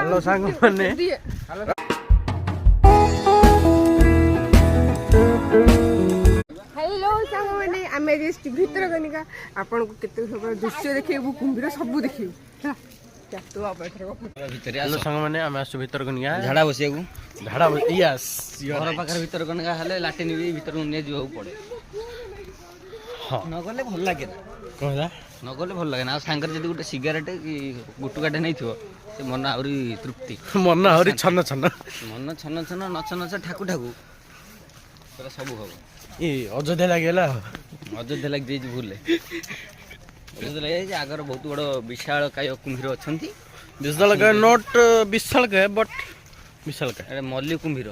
hello सांग माने hello सांग माने आमे जस्ट भीतर कनिका आपन को केते सब दृश्य देखिबु कुंभीर सब देखिबु क्या तो बैठर भीतर हेलो सांग माने आमे आसु भीतर कनिका झाड़ा बसिया को झाड़ा यस घर पाखर भीतर कनिका हले लाटिन भी भीतर ने जीव पड़े हां न गले भल लागे ना कहला न गले भल लागे ना सांगर जदी गुटे सिगारेट कि गुटुकाटे नै थिवो से मन आउरी तृप्ति मन आउरी छन्न छन्न मन छन्न छन्न नच नच ठाकु ठाकु तोरा सब हो ए अयोध्या लागेला अयोध्या लाग देज भूले अयोध्या लाग आगर बहुत बड़ विशाल काय कुंभीर अछंती विशाल का नॉट विशाल का बट विशाल का अरे मल्ली कुंभीर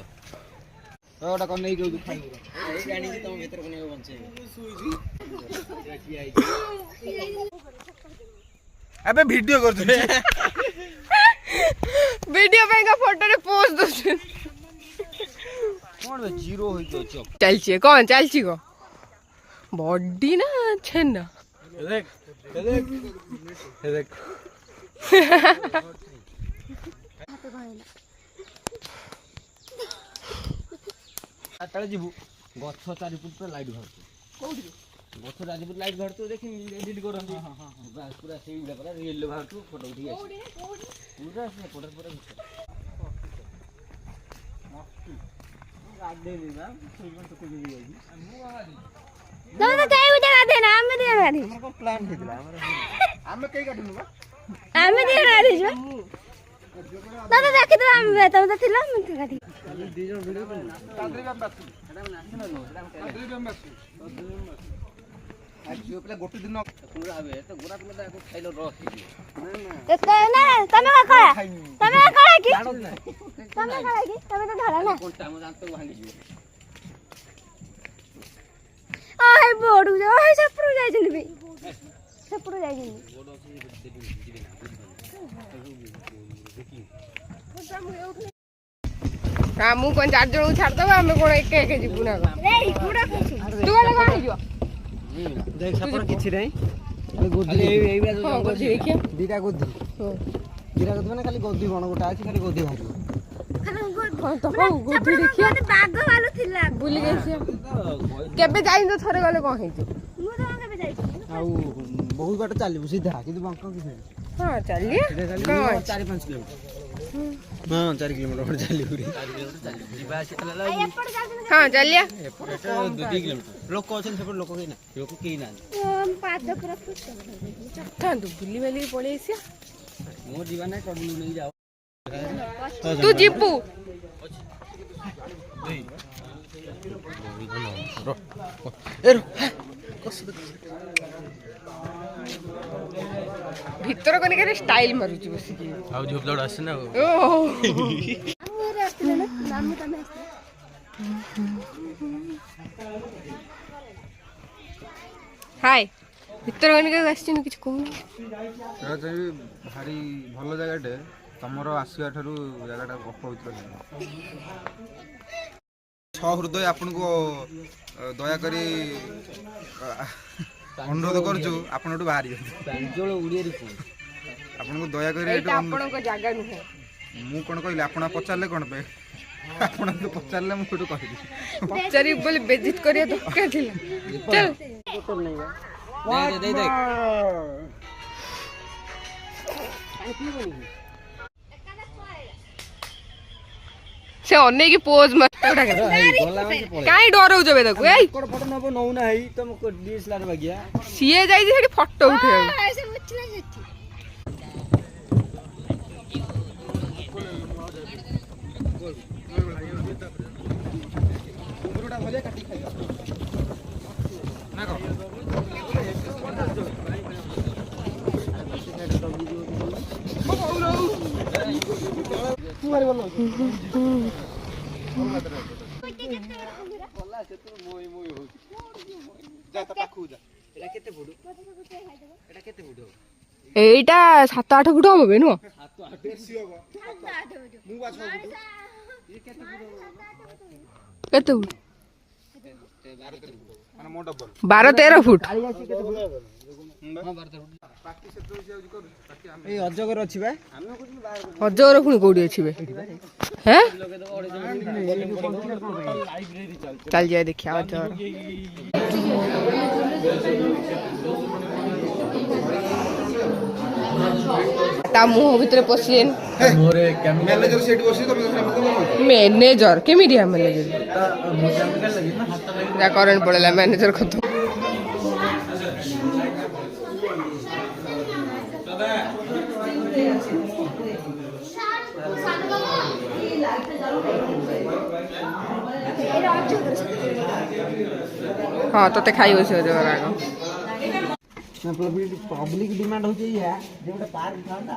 ओटा कोन नै जो खाइ ए गानी कि तुम भीतर कोने बंचे अबे वीडियो कर दे वीडियो पे का फोटो रे पोस्ट दो कोन बे जीरो होई तो चक चलछे कौन चलछी को बॉडी ना छेना देख आतळे जीवु गछ चारि फुट पे लाइट घर कोठी गछ चारि फुट लाइट घर तो देखि एडिट करन हां हां बस पूरा सेही उडा पर रियल भाग तो फोटो उठी आसी पूरा से फोटो पूरा रात दे ना सोई मन तो कोई जाई मु आवाजी तमे तो कई उठा गाधे ना आमे दिया गाधी हमर को प्लान हेतला आमे कई काटनु बा आमे दिया गाधी छ दादा देखि तो आमे तमे तो थिला मन गाधी दी जण वीडियो कर तादरी बम बात एडा नाचन नो तादरी बम बात आज जो पले गोटी दिन पूरा आवे तो गोरा पले को खाइलो रस ना ना तमे का करा की तमे तो धरा ना कोन टाइम जानतो भांगी जीव आय बोडू जो आय सपुरु जाय जनी बे सपुरु जाय जनी बोडो से मु कोन 4 जण छाड़ दबा हमें कोन एक एक जीबू ना रे कुडा कुछु तू वाला कहां हियो देख सपर किछि नै गोदी ए गोदी देखिए दीटा गोदी दीटा गोदी माने खाली गोदी बण गोटा अछि खाली गोदी भाजो तो गोदी देखिए बाग वालो थिला भूली गई केबे जाई तो थरे गले कोन हे मु तो केबे जाई आ बहुत बाट चलिबु सीधा किंतु बंक किछि हां चलिए 4-5 किलोमीटर हां 4 किलोमीटर पर चलिबु रे 4 किलोमीटर चलिबु जीवा से तला हां चलिए 2 किलोमीटर लोक अछन सेपर लोक केही ना पाद पूरा फुट थांदु बुली वाली पळे एसिया मो जीवा नै टडलु नै जाओ तू जीपू भीतर कोनी करे स्टाइल मारुची बस की आउ झोप दौड़ आसे ना ओ मेरे आस्ते ना नाम तमे आस्ते हाय भीतर कोनी के क्वेश्चन किछ कहू ସେଟା ବି ଭାରି ଭଲ ଜାଗାଟେ ତମର ଆସିବା ଠାରୁ ଜାଗାଟା ପବିତ୍ର ଜାଗା ହୃଦୟ ଆପଣଙ୍କୁ ଦୟାକରି ଅନୁରୋଧ କରୁଛୁ ଆପଣ ଏଠୁ ବାହାରିବେ ପ୍ରାଞ୍ଜଳ ଓଡ଼ିଆରେ କୁହ ଆପଣଙ୍କୁ ଦୟାକରି ଏଇଟା ଆପଣଙ୍କ ଜାଗା ନୁହେଁ ମୁଁ କ'ଣ କହିଲି ଆପଣ ପଚାରିଲେ କ'ଣ ପାଇଁ ଆପଣ ତ ପଚାରିଲେ ମୁଁ ସେଠୁ କହିଲି ପଚାରି ବୋଲି ବେଜିତ କରିବା ଦରକାର ଥିଲା ଚଲ ଦେ ଦେ से अने की पोज मत काई डरौछ बे ताको ए कोड फोटो नबो नौना है तुम को डीएसएलआर बगिया सीए जाई सेठी फोटो उठे ऐसे उठला सेठी କୁକୁରଟା ଭଲେ କାଟି ଖାଇବା ନା କ'ଣ मारी बोल बोला से तू मोई मोई हो जा त पाखु जा एटा केते फुट एटा केते फुट एटा 7-8 फुट हो बे नो 7-8 बेसी होबो 7-8 मु बा 6 फुट ये केते फुट केते फुट ମାନେ ମୋ ଡବଲ 12-13 ଫୁଟ ଏଇ ଅଜଗର ଅଛି ବା ଅଜଗର ପୁଣି କୋଉଠି ଅଛି ବେ ହେଁ ଚାଲ ଯାଏ ଦେଖିବା ଅଜଗର ତା ମୁହଁ ଭିତରେ ପଶିଯାଇନି ମ୍ୟାନେଜର ସେଠି ବସି ତମେ ମ୍ୟାନେଜର କେମିତି ମ୍ୟାନେଜର ଯା କରେଣ୍ଟ ପଳେଇଲା ମ୍ୟାନେଜର କଥା ହଁ ତତେ ଖାଇବ ସେ ଅଜଗର ଆଗ ପବ୍ଲିକ ଡିମାଣ୍ଡ ହଉଛି ଏଇଆ ଯେ ଗୋଟେ ପାର୍କ ଥାନ୍ତା